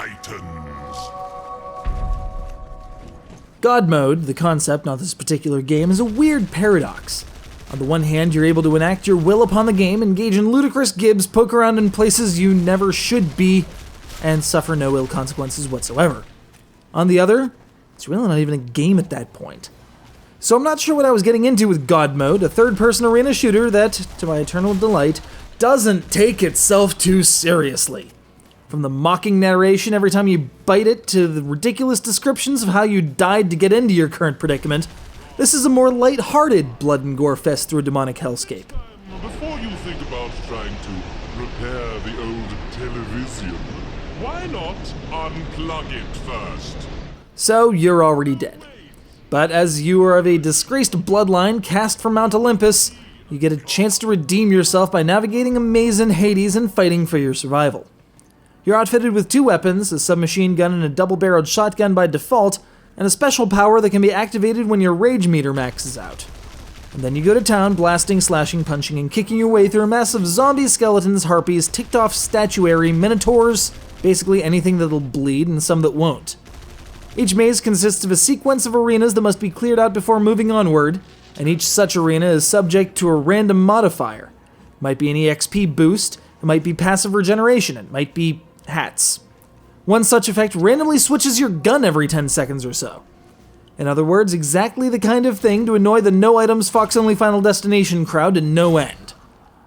titans. God mode, the concept, not this particular game, is a weird paradox. On the one hand, you're able to enact your will upon the game, engage in ludicrous gibs, poke around in places you never should be, and suffer no ill consequences whatsoever. On the other, it's really not even a game at that point. So I'm not sure what I was getting into with God mode, a third-person arena shooter that, to my eternal delight, doesn't take itself too seriously. From the mocking narration every time you bite it to the ridiculous descriptions of how you died to get into your current predicament, this is a more light-hearted blood and gore fest through a demonic hellscape. Before you think about trying to repair the old television, why not unplug it first? So you're already dead. But as you are of a disgraced bloodline cast from Mount Olympus, you get a chance to redeem yourself by navigating a maze in Hades and fighting for your survival. You're outfitted with 2 weapons, a submachine gun and a double-barreled shotgun by default, and a special power that can be activated when your rage meter maxes out. And then you go to town blasting, slashing, punching, and kicking your way through a mess of zombies, skeletons, harpies, ticked-off statuary, minotaurs, basically anything that'll bleed and some that won't. Each maze consists of a sequence of arenas that must be cleared out before moving onward, and each such arena is subject to a random modifier. It might be an EXP boost, it might be passive regeneration, it might be hats. One such effect randomly switches your gun every 10 seconds or so. In other words, exactly the kind of thing to annoy the no items Fox Only Final Destination crowd to no end.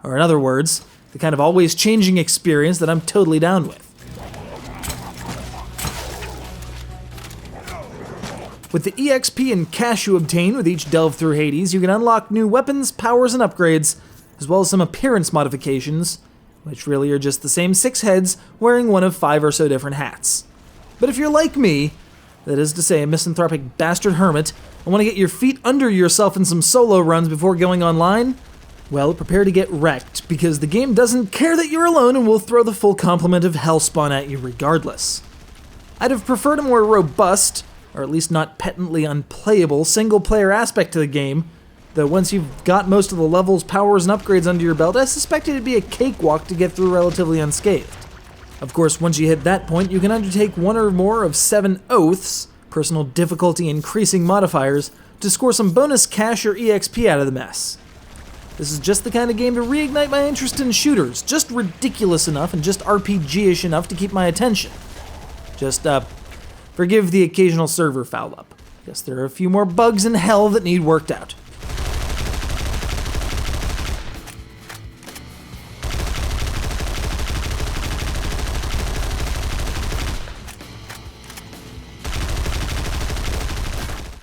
Or in other words, the kind of always changing experience that I'm totally down with. With the EXP and cash you obtain with each delve through Hades, you can unlock new weapons, powers, and upgrades, as well as some appearance modifications, which really are just the same 6 heads wearing one of 5 or so different hats. But if you're like me, that is to say a misanthropic bastard hermit, and want to get your feet under yourself in some solo runs before going online, well, prepare to get wrecked, because the game doesn't care that you're alone and will throw the full complement of hellspawn at you regardless. I'd have preferred a more robust, or at least not patently unplayable, single-player aspect to the game, though once you've got most of the levels, powers, and upgrades under your belt, I suspect it'd be a cakewalk to get through relatively unscathed. Of course, once you hit that point, you can undertake one or more of 7 oaths, personal difficulty increasing modifiers, to score some bonus cash or EXP out of the mess. This is just the kind of game to reignite my interest in shooters, just ridiculous enough and just RPG-ish enough to keep my attention. Just, forgive the occasional server foul-up. Guess there are a few more bugs in hell that need worked out.